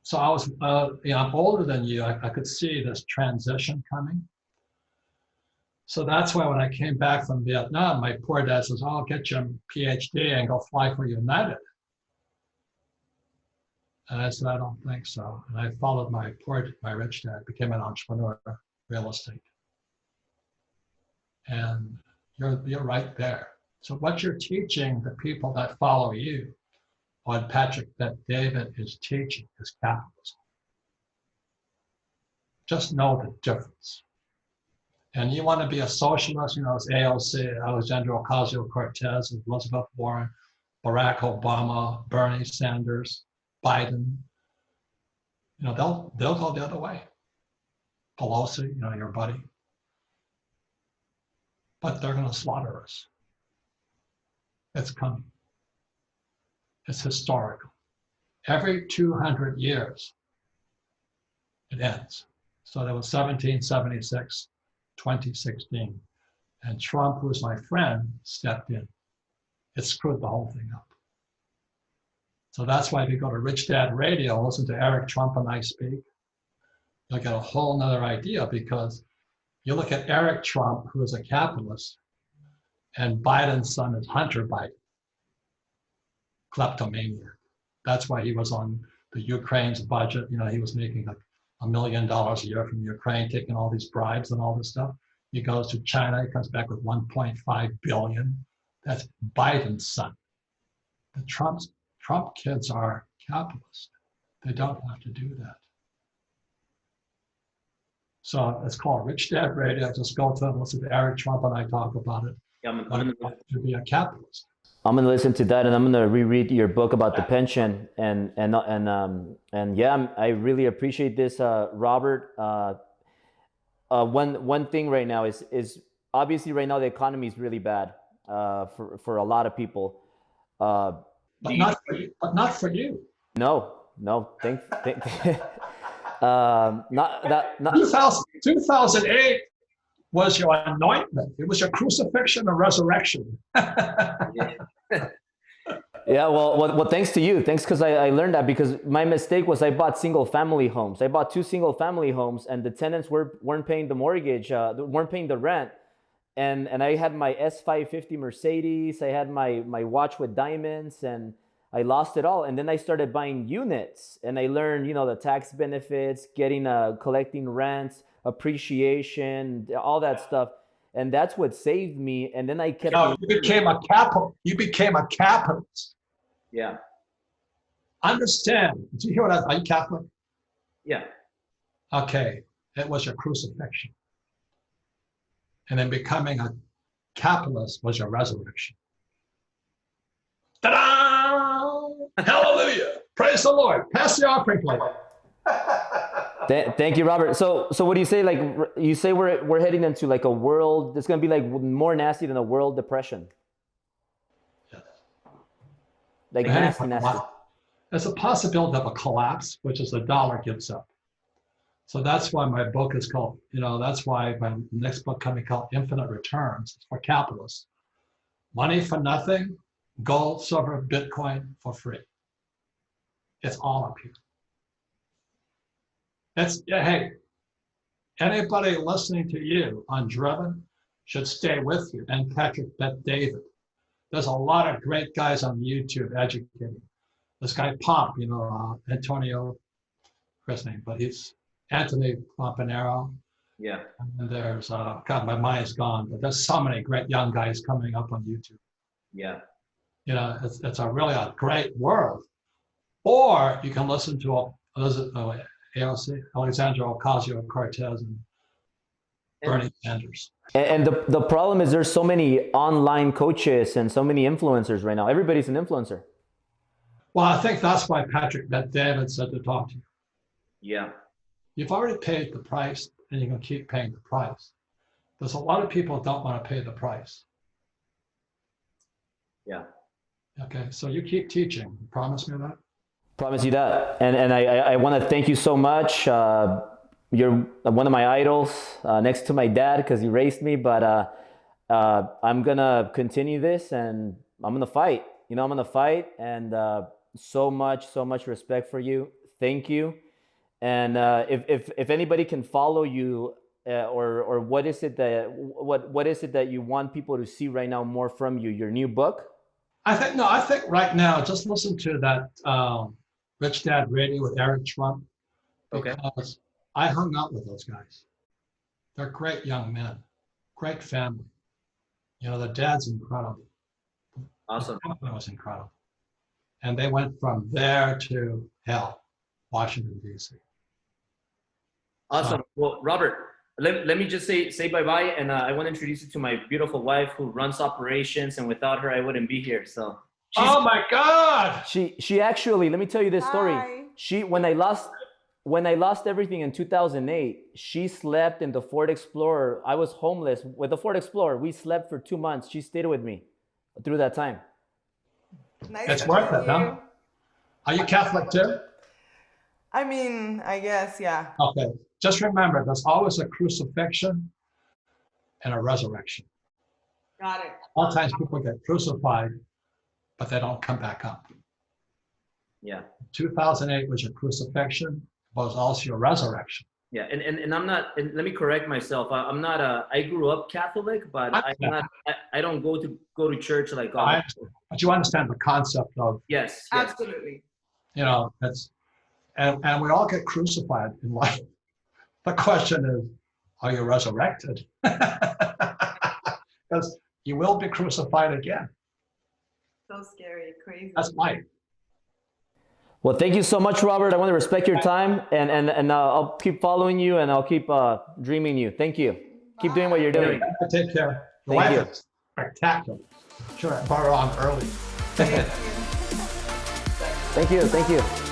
So I was, I'm older than you. I could see this transition coming. So that's why when I came back from Vietnam, my poor dad says, "Oh, get your PhD and go fly for United." And I said, I don't think so. And I followed my rich dad, became an entrepreneur, real estate. And you're right there. So what you're teaching the people that follow you, what Patrick Bet David is teaching, is capitalism. Just know the difference. And you want to be a socialist, it's AOC, Alexandria Ocasio-Cortez, Elizabeth Warren, Barack Obama, Bernie Sanders, Biden. They'll go the other way. Pelosi, your buddy. But they're going to slaughter us. It's coming. It's historical. Every 200 years, it ends. So there was 1776, 2016, and Trump, who's my friend, stepped in. It screwed the whole thing up. So that's why if you go to Rich Dad Radio, listen to Eric Trump and I speak, you'll get a whole nother idea, because you look at Eric Trump, who is a capitalist, and Biden's son is Hunter Biden, kleptomaniac. That's why he was on the Ukraine's budget. He was making like $1 million a year from Ukraine, taking all these bribes and all this stuff. He goes to China, he comes back with 1.5 billion. That's Biden's son. The Trump kids are capitalists. They don't have to do that. So it's called Rich Dad Radio. Just go to and listen to Eric Trump and I talk about it. Yeah, to be a capitalist. I'm gonna listen to that, and I'm gonna reread your book about the pension, and yeah, I really appreciate this, Robert. One thing right now is obviously right now the economy is really bad for a lot of people. But not for you. No, not that. 2008 was your anointment. It was your crucifixion and resurrection. Yeah, well, thanks to you. Thanks, because I learned that, because my mistake was I bought single-family homes. I bought 2 single-family homes, and the tenants weren't paying the mortgage, weren't paying the rent. And I had my S550 Mercedes. I had my watch with diamonds, and I lost it all. And then I started buying units, and I learned, the tax benefits, collecting rents, appreciation, all that stuff. And that's what saved me. And then I kept. No, you became a capitalist. Yeah. Understand? Do you hear what are you Catholic? Yeah. Okay, it was your crucifixion. And then becoming a capitalist was your resurrection. Ta-da! Hallelujah! Praise the Lord. Pass the offering plate. Thank you, Robert. So what do you say? Like, you say we're heading into like a world that's going to be like more nasty than a world depression. Yes. Like nasty. There's a possibility of a collapse, which is the dollar gives up. So that's why my book is called, that's why my next book coming called Infinite Returns. It's for capitalists. Money for nothing, gold, silver, Bitcoin for free. It's all up here. Hey, anybody listening to you on Driven should stay with you, and Patrick Bet David. There's a lot of great guys on YouTube educating. This guy Pomp, Antonio, his name, but he's Anthony Pompanero. Yeah. And there's, God, my mind's gone, but there's so many great young guys coming up on YouTube. Yeah. It's a really a great world. Or you can listen to AOC, Alexandria Ocasio-Cortez, and Bernie Sanders. And the problem is there's so many online coaches and so many influencers right now. Everybody's an influencer. Well, I think that's why Patrick Bet David said to talk to you. Yeah. You've already paid the price, and you're going to keep paying the price. There's a lot of people who don't want to pay the price. Yeah. Okay, so you keep teaching. Promise me that? Promise you that. And I want to thank you so much. You're one of my idols, next to my dad, because he raised me. But I'm going to continue this, and I'm going to fight. I'm going to fight. And so much respect for you. Thank you. And if anybody can follow you, or what is it that you want people to see right now more from you? Your new book? I think right now, just listen to that Rich Dad Radio with Eric Trump. Okay. Because I hung out with those guys. They're great young men, great family. You know, the dad's incredible. Awesome. The company was incredible. And they went from there to hell, Washington, D.C. Awesome. Well, Robert, let me just say bye-bye. And I want to introduce you to my beautiful wife who runs operations. And without her, I wouldn't be here. So. Oh my God! She actually, let me tell you this story. Hi. She when I lost everything in 2008, she slept in the Ford Explorer. I was homeless with the Ford Explorer. We slept for 2 months. She stayed with me through that time. Nice It's to worth meet it, huh? you. Are you Catholic too? I mean, I guess, yeah. Okay. Just remember, there's always a crucifixion and a resurrection. Got it. A lot of times people get crucified, but they don't come back up. Yeah. 2008 was your crucifixion, but it was also your resurrection. Yeah, and I'm not. And let me correct myself. I'm not a. I grew up Catholic, but I'm not. I don't go to church like. But you understand the concept of, Yes. Absolutely. you know, that's, and we all get crucified in life. The question is, are you resurrected? Because you will be crucified again. So scary, crazy. That's life. Well, thank you so much, Robert. I want to respect your time, and I'll keep following you, and I'll keep dreaming you. Thank you. Keep doing what you're doing. Take care. The Thank wife you. is spectacular. Sure, I brought her on early. Thank you. Thank you. Thank you.